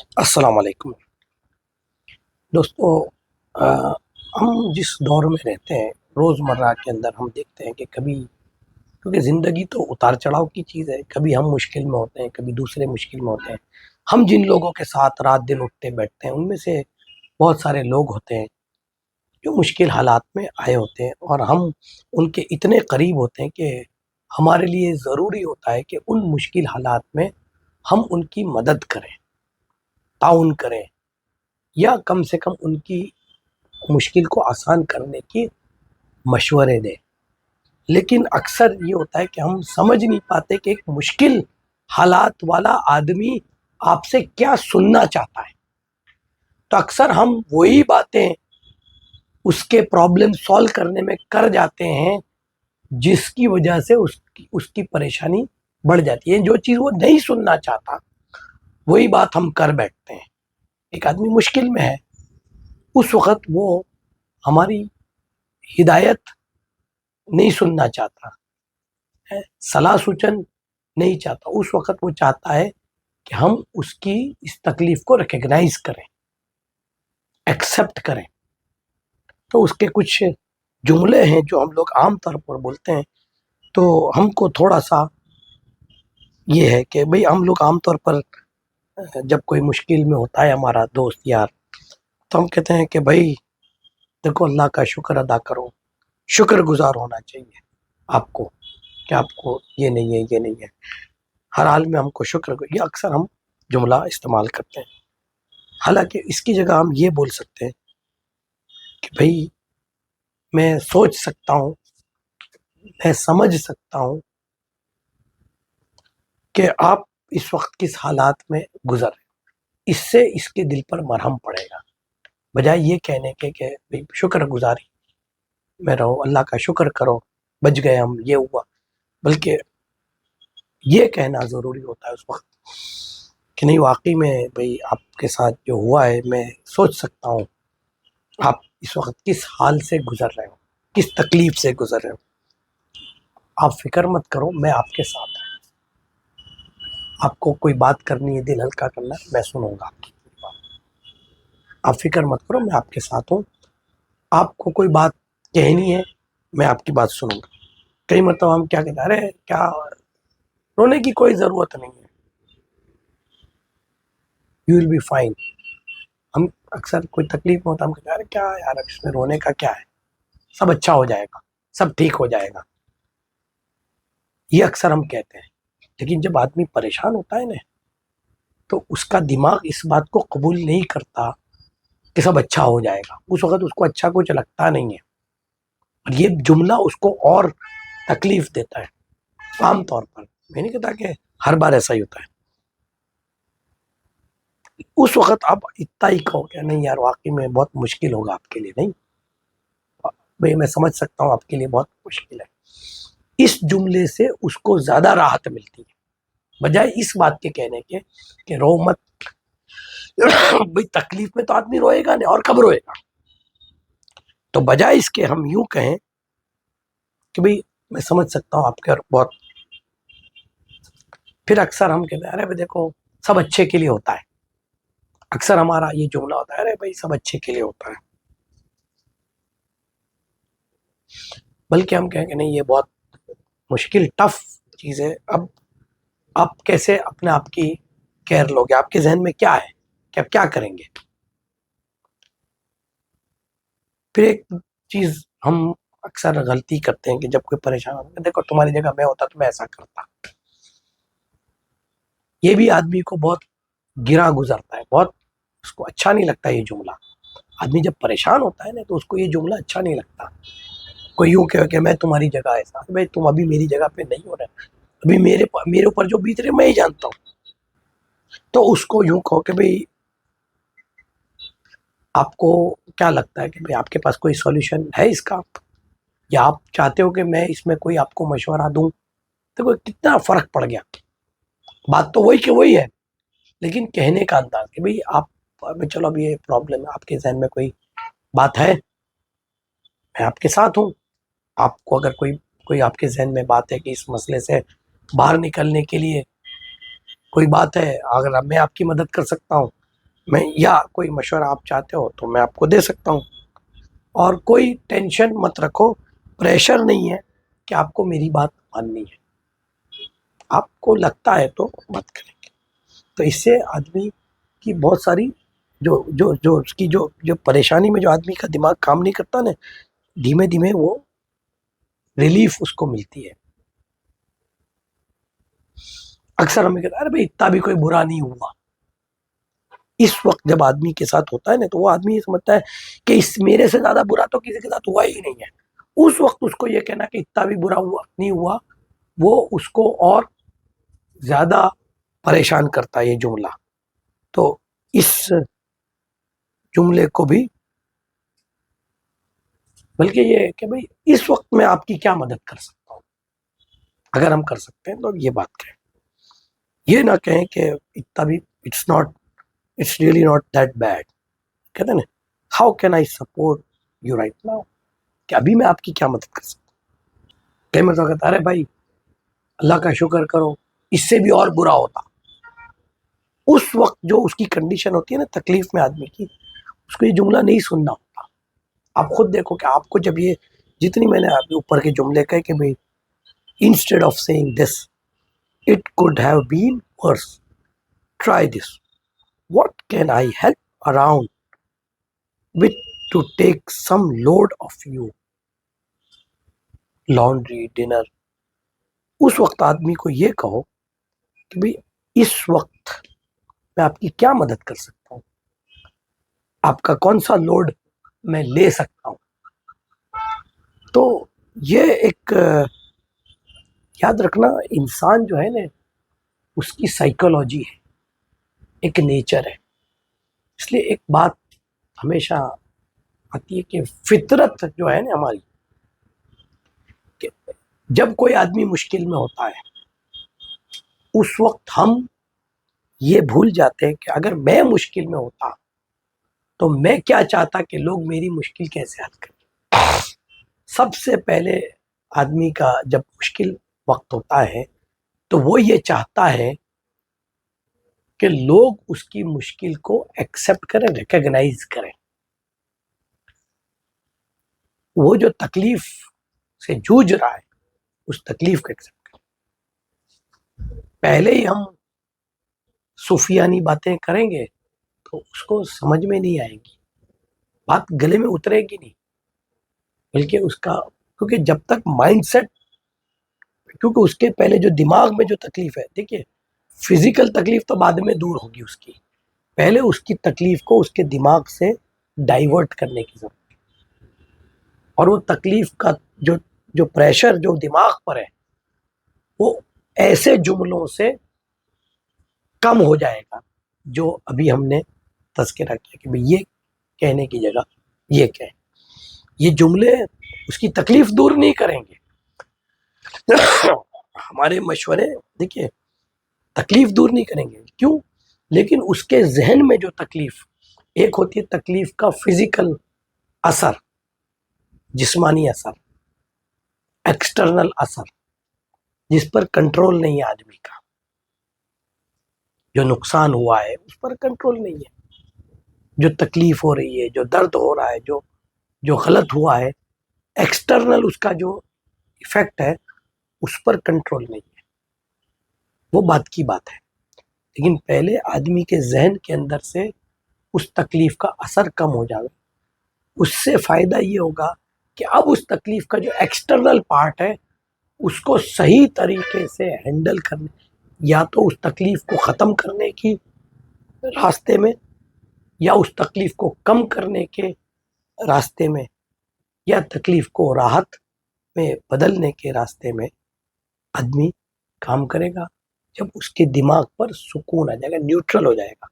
السلام علیکم دوستو، آ، ہم جس دور میں رہتے ہیں روزمرہ کے اندر ہم دیکھتے ہیں کہ کبھی، کیونکہ زندگی تو اتار چڑھاؤ کی چیز ہے، کبھی ہم مشکل میں ہوتے ہیں، کبھی دوسرے مشکل میں ہوتے ہیں۔ ہم جن لوگوں کے ساتھ رات دن اٹھتے بیٹھتے ہیں ان میں سے بہت سارے لوگ ہوتے ہیں جو مشکل حالات میں آئے ہوتے ہیں، اور ہم ان کے اتنے قریب ہوتے ہیں کہ ہمارے لیے ضروری ہوتا ہے کہ ان مشکل حالات میں ہم ان کی مدد کریں، تعاون کریں، یا کم سے کم ان کی مشکل کو آسان کرنے کی مشورے دیں۔ لیکن اکثر یہ ہوتا ہے کہ ہم سمجھ نہیں پاتے کہ ایک مشکل حالات والا آدمی آپ سے کیا سننا چاہتا ہے، تو اکثر ہم وہی باتیں اس کے پرابلم سولو کرنے میں کر جاتے ہیں جس کی وجہ سے اس کی پریشانی بڑھ جاتی ہے۔ جو چیز وہ نہیں سننا چاہتا وہی بات ہم کر بیٹھتے ہیں۔ ایک آدمی مشکل میں ہے، اس وقت وہ ہماری ہدایت نہیں سننا چاہتا ہے، صلاح سوچن نہیں چاہتا، اس وقت وہ چاہتا ہے کہ ہم اس کی اس تکلیف کو ریکگنائز کریں، ایکسیپٹ کریں۔ تو اس کے کچھ جملے ہیں جو ہم لوگ عام طور پر بولتے ہیں، تو ہم کو تھوڑا سا یہ ہے کہ بھئی ہم لوگ عام طور پر جب کوئی مشکل میں ہوتا ہے ہمارا دوست یار، تو ہم کہتے ہیں کہ بھئی دیکھو، اللہ کا شکر ادا کرو، شکر گزار ہونا چاہیے آپ کو، کہ آپ کو یہ نہیں ہے، یہ نہیں ہے، ہر حال میں ہم کو شکر، یہ اکثر ہم جملہ استعمال کرتے ہیں۔ حالانکہ اس کی جگہ ہم یہ بول سکتے ہیں کہ بھئی میں سوچ سکتا ہوں، میں سمجھ سکتا ہوں کہ آپ اس وقت کس حالات میں گزر رہے ہیں، اس سے اس کے دل پر مرہم پڑے گا، بجائے یہ کہنے کے کہ بھئی شکر گزاری میں رہو، اللہ کا شکر کرو، بچ گئے ہم، یہ ہوا۔ بلکہ یہ کہنا ضروری ہوتا ہے اس وقت کہ نہیں، واقعی میں بھئی آپ کے ساتھ جو ہوا ہے، میں سوچ سکتا ہوں آپ اس وقت کس حال سے گزر رہے ہو، کس تکلیف سے گزر رہے ہو۔ آپ فکر مت کرو، میں آپ کے ساتھ ہوں۔ آپ کو کوئی بات کرنی ہے، دل ہلکا کرنا ہے، میں سنوں گا آپ کی بات۔ آپ فکر مت کرو، میں آپ کے ساتھ ہوں۔ آپ کو کوئی بات کہنی ہے، میں آپ کی بات سنوں گا۔ کئی مرتبہ ہم کیا کہتے ہیں، ارے کیا رونے کی کوئی ضرورت نہیں ہے، یو ول بی فائن۔ ہم اکثر کوئی تکلیف میں ہوتا ہے، ہم کہتے ہیں ارے کیا یار، اس میں رونے کا کیا ہے، سب اچھا ہو جائے گا، سب ٹھیک ہو جائے گا، یہ اکثر ہم کہتے ہیں۔ لیکن جب آدمی پریشان ہوتا ہے نا، تو اس کا دماغ اس بات کو قبول نہیں کرتا کہ سب اچھا ہو جائے گا، اس وقت اس کو اچھا کچھ لگتا نہیں ہے، اور یہ جملہ اس کو اور تکلیف دیتا ہے۔ عام طور پر میں نہیں کہتا کہ ہر بار ایسا ہی ہوتا ہے، اس وقت آپ اتنا ہی کہو کہ نہیں یار، واقعی میں بہت مشکل ہوگا آپ کے لیے، نہیں بھئی میں سمجھ سکتا ہوں آپ کے لیے بہت مشکل ہے، اس جملے سے اس کو زیادہ راحت ملتی ہے، بجائے اس بات کے کہنے کے کہ رو مت۔ بھئی تکلیف میں تو آدمی روئے گا نہیں، اور کب روئے گا؟ تو بجائے اس کے ہم یوں کہیں کہ بھئی میں سمجھ سکتا ہوں آپ کے، بہت پھر اکثر ہم کہتے ہیں ارے بھئی دیکھو، سب اچھے کے لیے ہوتا ہے۔ اکثر ہمارا یہ جملہ ہوتا ہے، ارے بھئی سب اچھے کے لیے ہوتا ہے۔ بلکہ ہم کہیں کہ نہیں، یہ بہت مشکل، ٹف چیز ہے۔ اب آپ کیسے اپنے آپ کی کیئر لوگے؟ آپ کے ذہن میں کیا ہے کہ آپ کیا کریں گے؟ پھر ایک چیز ہم اکثر غلطی کرتے ہیں کہ جب کوئی پریشان ہوتا ہے، دیکھو تمہاری جگہ میں ہوتا تو میں ایسا کرتا، یہ بھی آدمی کو بہت گرا گزرتا ہے، بہت اس کو اچھا نہیں لگتا یہ جملہ۔ آدمی جب پریشان ہوتا ہے نا، تو اس کو یہ جملہ اچھا نہیں لگتا۔ کوئی یوں کہ میں تمہاری جگہ ایسا، بھائی تم ابھی میری جگہ پہ نہیں ہو رہے، ابھی میرے اوپر جو بیت رہے میں ہی جانتا ہوں۔ تو اس کو یوں کہو کہ بھئی آپ کو کیا لگتا ہے کہ بھئی آپ کے پاس کوئی سولوشن ہے اس کا، یا آپ چاہتے ہو کہ میں اس میں کوئی آپ کو مشورہ دوں؟ تو کتنا فرق پڑ گیا، بات تو وہی کہ وہی ہے، لیکن کہنے کا انداز کہ بھئی آپ، چلو اب یہ پرابلم ہے، آپ کے ذہن میں کوئی بات ہے، میں آپ کے ساتھ ہوں۔ آپ کو اگر کوئی آپ کے ذہن میں بات ہے کہ اس مسئلے سے باہر نکلنے کے لیے کوئی بات ہے، اگر میں آپ کی مدد کر سکتا ہوں، میں یا کوئی مشورہ آپ چاہتے ہو تو میں آپ کو دے سکتا ہوں. اور کوئی ٹینشن مت رکھو، پریشر نہیں ہے کہ آپ کو میری بات ماننی ہے. آپ کو لگتا ہے تو مت کریں گے. تو اس سے آدمی کی بہت ساری جو اس کی جو پریشانی میں جو آدمی کا دماغ کام نہیں کرتا نا، دھیمے دھیمے وہ ریلیف اس کو ملتی ہے. اکثر ہمیں کہتے ہیں ارے بھائی اتنا بھی کوئی برا نہیں ہوا. اس وقت جب آدمی کے ساتھ ہوتا ہے نا تو وہ آدمی یہ سمجھتا ہے کہ اس میرے سے زیادہ برا تو کسی کے ساتھ ہوا ہی نہیں ہے. اس وقت اس کو یہ کہنا کہ اتنا بھی برا ہوا نہیں ہوا، وہ اس کو اور زیادہ پریشان کرتا ہے یہ جملہ. تو اس جملے کو بھی، بلکہ یہ کہ بھائی اس وقت میں آپ کی کیا مدد کر سکتا ہوں، اگر ہم کر سکتے ہیں تو یہ بات کہیں. یہ نہ کہیں کہ اتنا بھی it's really not that bad. کہتے ہیں نا how can I support you right now, کہ ابھی میں آپ کی کیا مدد کر سکتا ہوں. کئی مرتبہ کہتا ارے بھائی اللہ کا شکر کرو اس سے بھی اور برا ہوتا. اس وقت جو اس کی کنڈیشن ہوتی ہے نا تکلیف میں آدمی کی، اس کو یہ جملہ نہیں سننا ہوتا. آپ خود دیکھو کہ آپ کو جب یہ جتنی میں نے ابھی اوپر کے جملے کہے کہ بھائی instead of saying this it could have been worse, try this, what can I help around with to take some load off you, laundry, dinner. اس وقت آدمی کو یہ کہو کہ بھائی اس وقت میں آپ کی کیا مدد کر سکتا ہوں، آپ کا کون سا لوڈ میں لے سکتا ہوں. تو یہ ایک یاد رکھنا، انسان جو ہے نا اس کی سائیکولوجی ہے، ایک نیچر ہے. اس لیے ایک بات ہمیشہ آتی ہے کہ فطرت جو ہے نا ہماری، کہ جب کوئی آدمی مشکل میں ہوتا ہے اس وقت ہم یہ بھول جاتے ہیں کہ اگر میں مشکل میں ہوتا تو میں کیا چاہتا کہ لوگ میری مشکل کیسے حل کریں. سب سے پہلے آدمی کا جب مشکل وقت ہوتا ہے تو وہ یہ چاہتا ہے کہ لوگ اس کی مشکل کو ایکسپٹ کریں، ریکگنائز کریں. وہ جو تکلیف سے جوجھ رہا ہے اس تکلیف کو ایکسپٹ کریں. پہلے ہی ہم صوفیانی باتیں کریں گے تو اس کو سمجھ میں نہیں آئے گی، بات گلے میں اترے گی نہیں. بلکہ اس کا، کیونکہ جب تک مائنڈ سیٹ، کیونکہ اس کے پہلے جو دماغ میں جو تکلیف ہے، دیکھیے فزیکل تکلیف تو بعد میں دور ہوگی اس کی، پہلے اس کی تکلیف کو اس کے دماغ سے ڈائیورٹ کرنے کی ضرورت ہے. اور وہ تکلیف کا جو پریشر جو دماغ پر ہے وہ ایسے جملوں سے کم ہو جائے گا جو ابھی ہم نے تذکرہ کیا کہ بھئی یہ کہنے کی جگہ یہ کہیں. یہ جملے اس کی تکلیف دور نہیں کریں گے. ہمارے مشورے دیکھیے تکلیف دور نہیں کریں گے، کیوں؟ لیکن اس کے ذہن میں جو تکلیف، ایک ہوتی ہے تکلیف کا فزیکل اثر، جسمانی اثر، ایکسٹرنل اثر جس پر کنٹرول نہیں ہے آدمی کا، جو نقصان ہوا ہے اس پر کنٹرول نہیں ہے، جو تکلیف ہو رہی ہے، جو درد ہو رہا ہے، جو غلط ہوا ہے، ایکسٹرنل اس کا جو ایفیکٹ ہے اس پر کنٹرول نہیں ہے. وہ بات کی بات ہے. لیکن پہلے آدمی کے ذہن کے اندر سے اس تکلیف کا اثر کم ہو جائے، اس سے فائدہ یہ ہوگا کہ اب اس تکلیف کا جو ایکسٹرنل پارٹ ہے اس کو صحیح طریقے سے ہینڈل کرنے، یا تو اس تکلیف کو ختم کرنے کی راستے میں، یا اس تکلیف کو کم کرنے کے راستے میں، یا تکلیف کو راحت میں بدلنے کے راستے میں آدمی کام کرے گا. جب اس کے دماغ پر سکون آ جائے گا، نیوٹرل ہو جائے گا،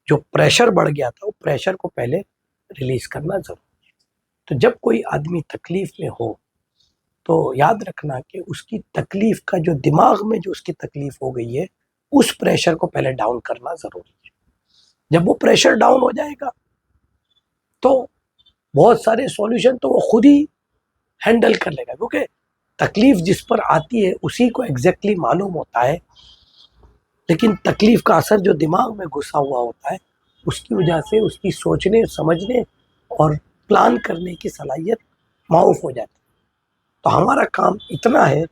جو پریشر بڑھ گیا تھا وہ پریشر کو پہلے ریلیز کرنا ضروری ہے. تو جب کوئی آدمی تکلیف میں ہو تو یاد رکھنا کہ اس کی تکلیف کا جو دماغ میں جو اس کی تکلیف ہو گئی ہے اس پریشر کو پہلے ڈاؤن کرنا ضروری ہے. جب وہ پریشر ڈاؤن ہو جائے گا تو بہت سارے سولوشن تو وہ خود ہی ہینڈل کر لے گا، کیونکہ تکلیف جس پر آتی ہے اسی کو ایگزیکٹلی معلوم ہوتا ہے. لیکن تکلیف کا اثر جو دماغ میں گھسا ہوا ہوتا ہے اس کی وجہ سے اس کی سوچنے سمجھنے اور پلان کرنے کی صلاحیت معاف ہو جاتی ہے۔ تو ہمارا کام اتنا ہے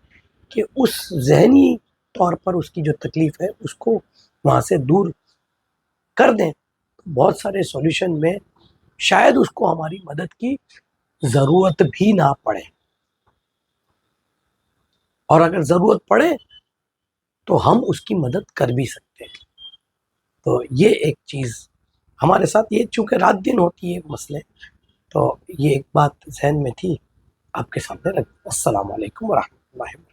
کہ اس ذہنی طور پر اس کی جو تکلیف ہے اس کو وہاں سے دور کر دیں۔ بہت سارے سولوشن میں شاید اس کو ہماری مدد کی ضرورت بھی نہ پڑے، اور اگر ضرورت پڑے تو ہم اس کی مدد کر بھی سکتے ہیں۔ تو یہ ایک چیز ہمارے ساتھ، یہ چونکہ رات دن ہوتی ہے مسئلے، تو یہ ایک بات ذہن میں تھی، آپ کے سامنے رکھ۔ السلام علیکم ورحمۃ اللہ وبرکاتہ۔